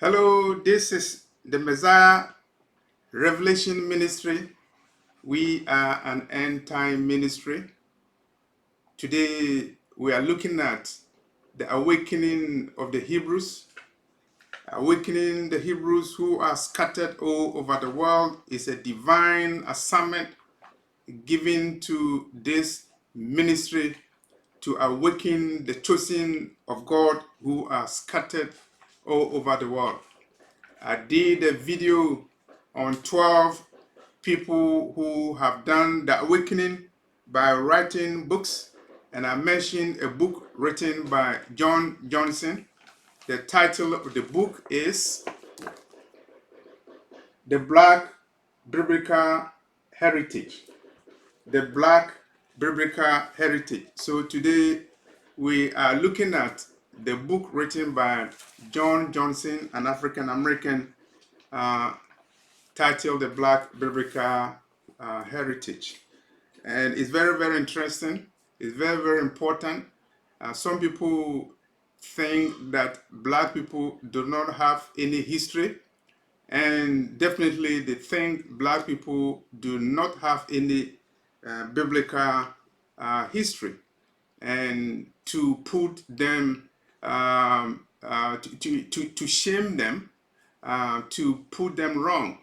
Hello, this is the Messiah Revelation Ministry. We are an end time ministry. Today we are looking at the awakening of the Hebrews. Awakening the Hebrews who are scattered all over the world is a divine assignment given to this ministry to awaken the chosen of God who are scattered all over the world. I did a video on 12 people who have done the awakening by writing books, and I mentioned a book written by John Johnson. The title of the book is The Black Biblical Heritage. The Black Biblical Heritage. So today we are looking at the book written by John Johnson, an African American, titled The Black Biblical Heritage. And it's very, very interesting. It's very, very important. Some people think that black people do not have any history, and definitely they think black people do not have any biblical history, and to put them to shame them, to put them wrong,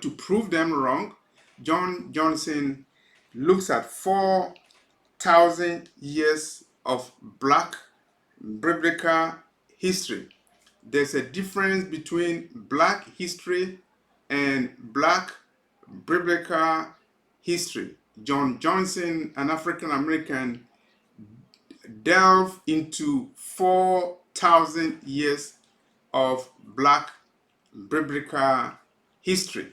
to prove them wrong. John Johnson looks at 4,000 years of black biblical history. There's a difference between black history and black biblical history. John Johnson, an African American, delved into 4,000 years of black biblical history.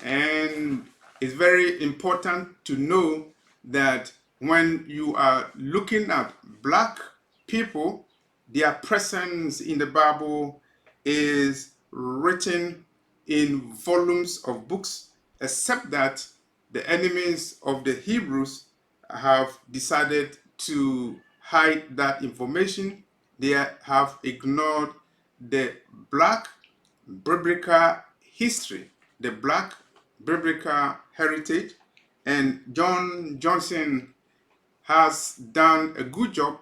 And it's very important to know that when you are looking at black people, their presence in the Bible is written in volumes of books, except that the enemies of the Hebrews have decided to hide that information. They have ignored the black biblical history, the black biblical heritage, and John Johnson has done a good job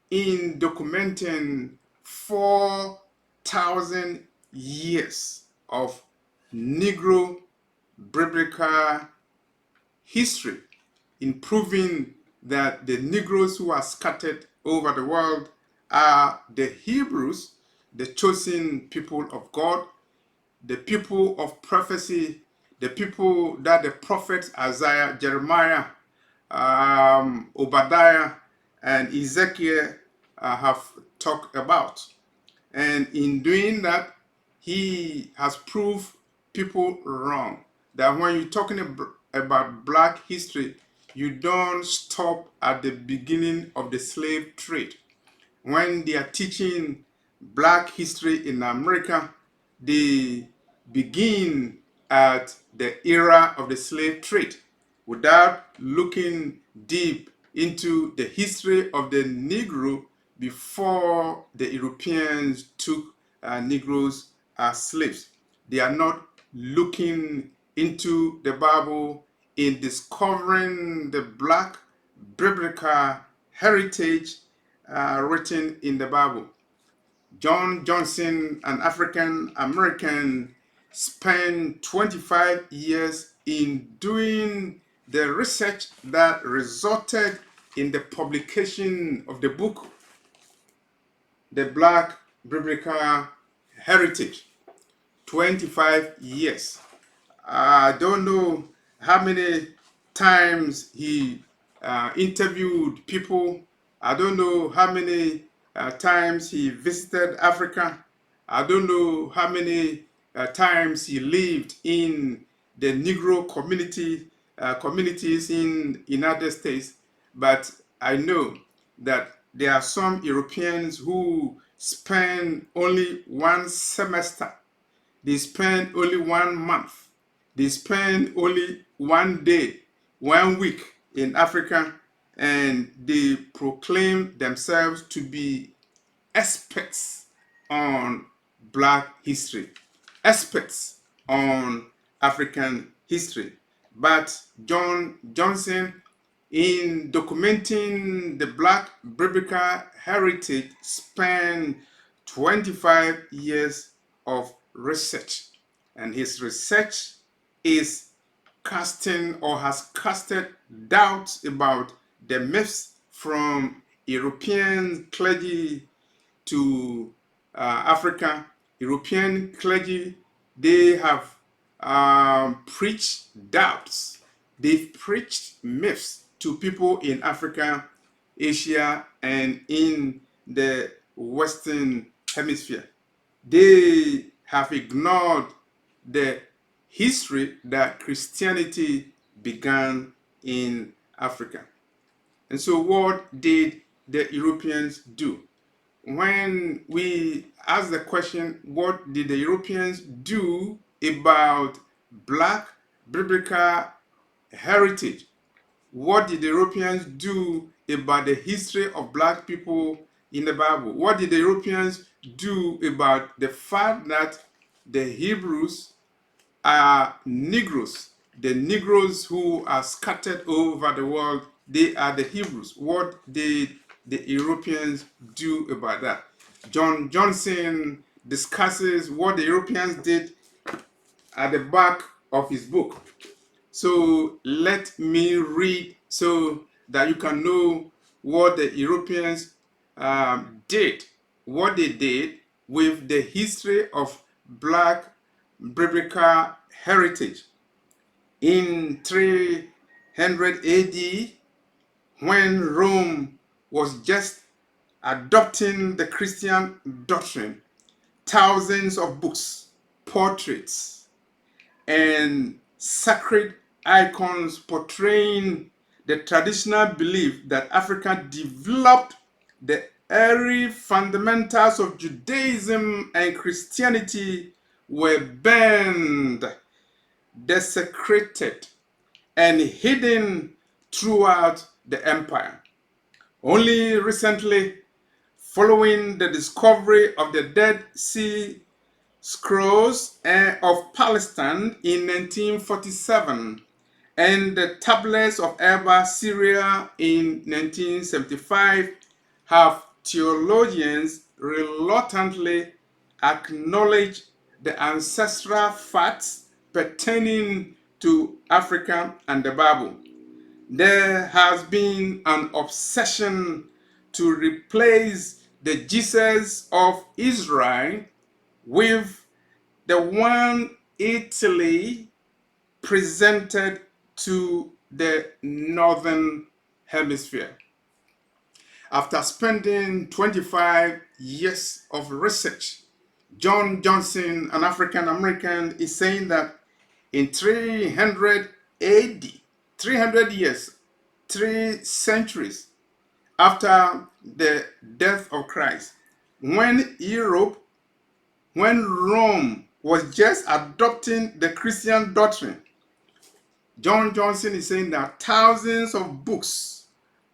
in documenting 4,000 years of Negro biblical history, in proving that the Negroes who are scattered over the world are the Hebrews, the chosen people of God, the people of prophecy, the people that the prophets Isaiah, Jeremiah, Obadiah, and Ezekiel have talked about. And in doing that, he has proved people wrong. That when you're talking about black history, you don't stop at the beginning of the slave trade. When they are teaching black history in America, they begin at the era of the slave trade without looking deep into the history of the Negro before the Europeans took Negroes as slaves. They are not looking into the Bible in discovering the black biblical heritage written in the Bible. John Johnson, an African American, spent 25 years in doing the research that resulted in the publication of the book, The Black Biblical Heritage. 25 years. I don't know how many times he interviewed people. I don't know how many times he visited Africa. I don't know how many times he lived in the Negro communities in United States. But I know that there are some Europeans who spend only one semester. They spend only 1 month. They spend only 1 day, 1 week in Africa, and they proclaim themselves to be experts on Black history, experts on African history. But John Johnson, in documenting the Black biblical heritage, spent 25 years of research. And his research is casting or has casted doubts about the myths from European clergy to Africa. European clergy, they have preached doubts. They've preached myths to people in Africa, Asia, and in the Western Hemisphere. They have ignored the history that Christianity began in Africa. And so, what did the Europeans do? When we ask the question, what did the Europeans do about Black biblical heritage? What did the Europeans do about the history of Black people in the Bible? What did the Europeans do about the fact that the Hebrews are Negroes? The Negroes who are scattered over the world, they are the Hebrews. What did the Europeans do about that? John Johnson discusses what the Europeans did at the back of his book. So let me read so that you can know what the Europeans did, what they did with the history of Black biblical heritage. In 300 AD, when Rome was just adopting the Christian doctrine, thousands of books, portraits, and sacred icons portraying the traditional belief that Africa developed the early fundamentals of Judaism and Christianity were burned, desecrated, and hidden throughout the empire. Only recently, following the discovery of the Dead Sea Scrolls of Palestine in 1947 and the tablets of Elba, Syria in 1975, have theologians reluctantly acknowledged the ancestral facts pertaining to Africa and the Bible. There has been an obsession to replace the Jesus of Israel with the one Italy presented to the Northern Hemisphere. After spending 25 years of research, John Johnson, an African American, is saying that in 300 AD, 300 years, 3 centuries after the death of Christ, when Rome was just adopting the Christian doctrine, John Johnson is saying that thousands of books,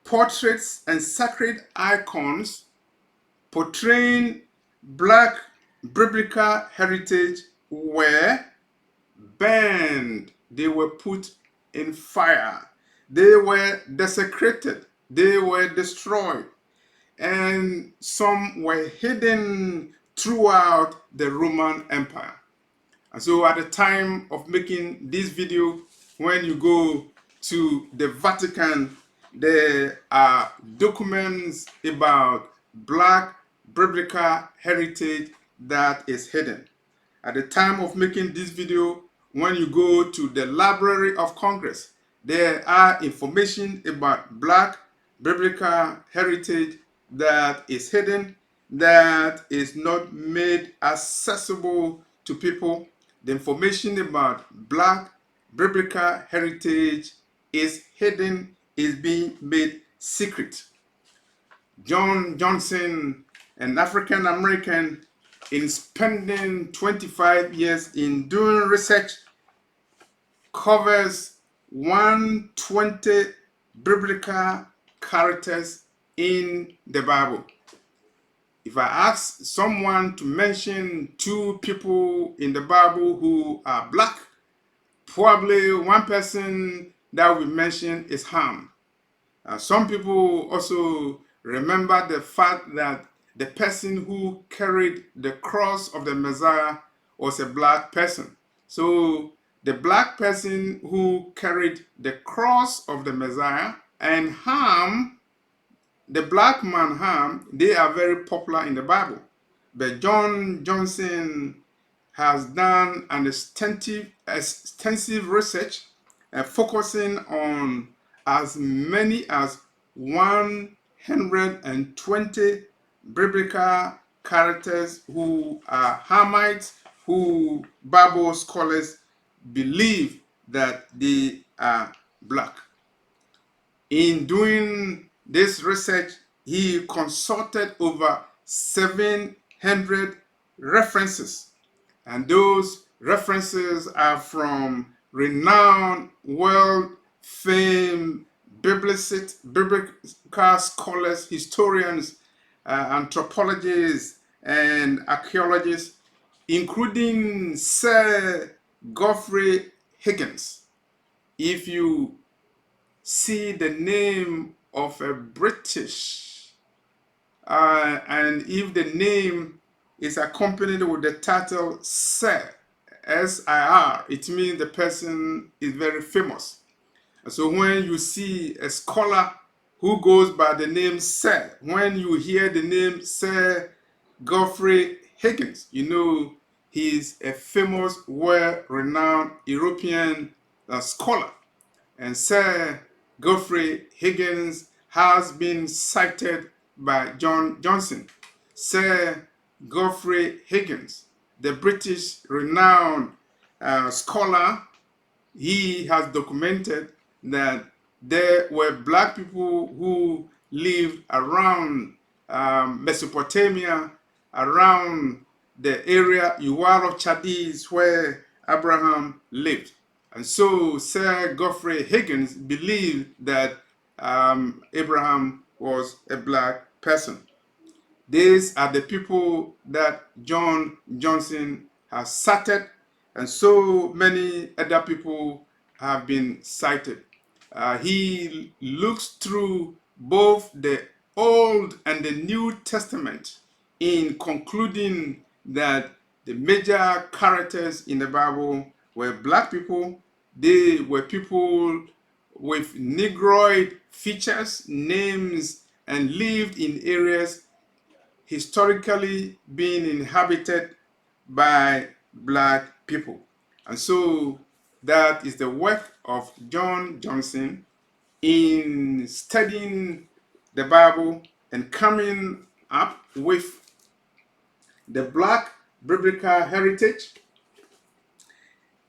portraits, and sacred icons portraying Black biblical heritage were burned. They were put in fire. They were desecrated. They were destroyed. And some were hidden throughout the Roman Empire. And so at the time of making this video, when you go to the Vatican, there are documents about Black biblical heritage that is hidden. At the time of making this video, when you go to the Library of Congress, there are information about Black biblical heritage that is hidden, that is not made accessible to people. The information about Black biblical heritage is hidden, is being made secret. John Johnson, an African American, in spending 25 years in doing research, covers 120 biblical characters in the Bible. If I ask someone to mention two people in the Bible who are black, probably one person that we mention is Ham. Some people also remember the fact that the person who carried the cross of the Messiah was a black person. So the black person who carried the cross of the Messiah and Ham, the black man Ham, they are very popular in the Bible. But John Johnson has done an extensive research focusing on as many as 120 biblical characters who are Hamites, who Bible scholars believe that they are black. In doing this research, he consulted over 700 references, and those references are from renowned, world famed biblical scholars, historians, anthropologists, and archaeologists, including Sir Godfrey Higgins. If you see the name of a British, and if the name is accompanied with the title Sir, SIR, it means the person is very famous. So when you see a scholar who goes by the name Sir, when you hear the name Sir Godfrey Higgins, you know he's a famous, well-renowned European scholar. And Sir Godfrey Higgins has been cited by John Johnson. Sir Godfrey Higgins, the British renowned scholar, he has documented that there were black people who lived around Mesopotamia, around the area Uwar of Cadiz, where Abraham lived. And so Sir Godfrey Higgins believed that Abraham was a black person. These are the people that John Johnson has cited, and so many other people have been cited. He looks through both the Old and the New Testament in concluding that the major characters in the Bible were black people. They were people with Negroid features, names, and lived in areas historically being inhabited by black people. And so that is the work of John Johnson in studying the Bible and coming up with the black biblical heritage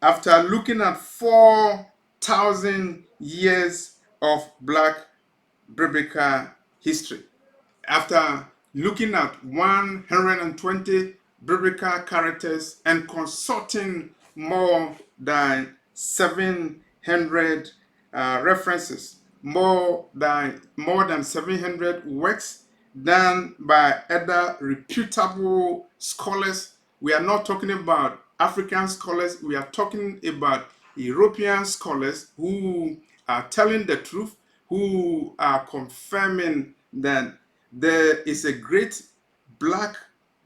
after looking at 4,000 years of black biblical history. After looking at 120 biblical characters and consulting more than 700 references, more than 700 works done by other reputable scholars. We are not talking about African scholars, we are talking about European scholars who are telling the truth, who are confirming that there is a great black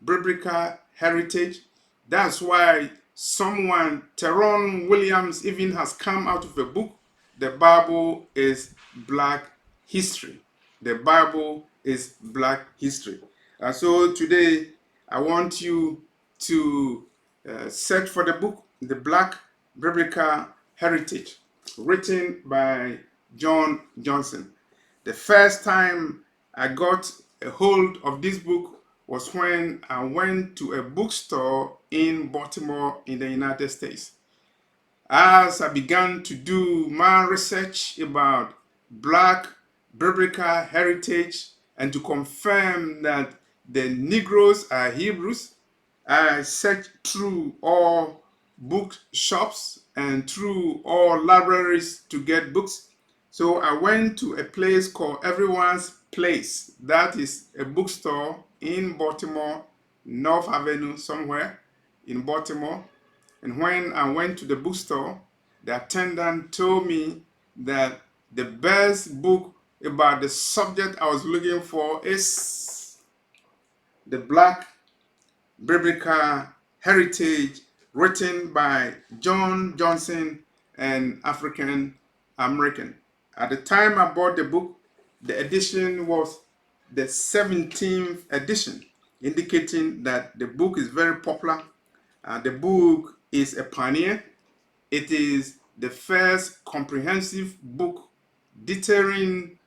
biblical heritage. That's why someone, Tyrone Williams, even has come out with a book. The Bible is black history. The Bible is black history. And so today, I want you to search for the book, The Black Biblical Heritage, written by John Johnson. The first time I got a hold of this book was when I went to a bookstore in Baltimore in the United States. As I began to do my research about black biblical heritage and to confirm that the Negroes are Hebrews, I searched through all bookshops and through all libraries to get books. So I went to a place called Everyone's Place. That is a bookstore in Baltimore, North Avenue, somewhere in Baltimore. And when I went to the bookstore, the attendant told me that the best book about the subject I was looking for is The Black Biblical Heritage, written by John Johnson, an African American. At the time I bought the book, the edition was the 17th edition, indicating that the book is very popular. The book is a pioneer. It is the first comprehensive book detailing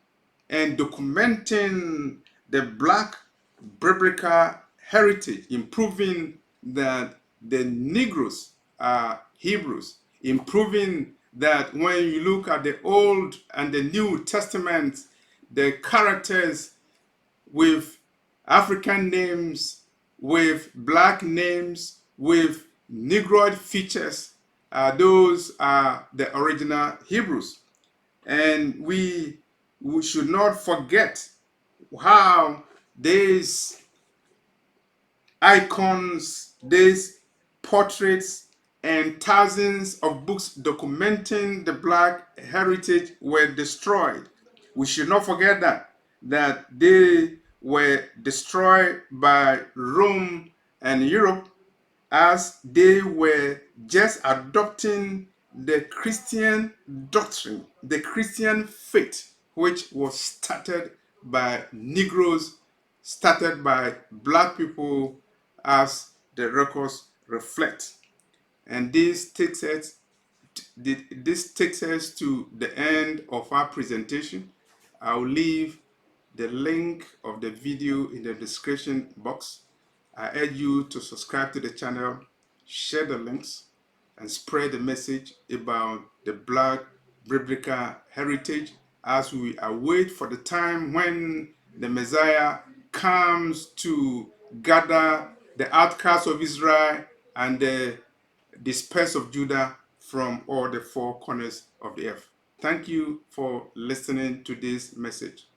and documenting the Black biblical heritage, improving that the Negroes are Hebrews, improving that when you look at the Old and the New Testament, the characters with African names, with black names, with Negroid features, those are the original Hebrews. And we should not forget how these icons, these portraits, and thousands of books documenting the black heritage were destroyed. We should not forget that they were destroyed by Rome and Europe as they were just adopting the Christian doctrine, the Christian faith, which was started by Negroes, started by black people, as the records reflect. And this takes us to the end of our presentation. I'll leave the link of the video in the description box. I urge you to subscribe to the channel, share the links, and spread the message about the Black biblical heritage as we await for the time when the Messiah comes to gather the outcasts of Israel and the dispersed of Judah from all the four corners of the earth. Thank you for listening to this message.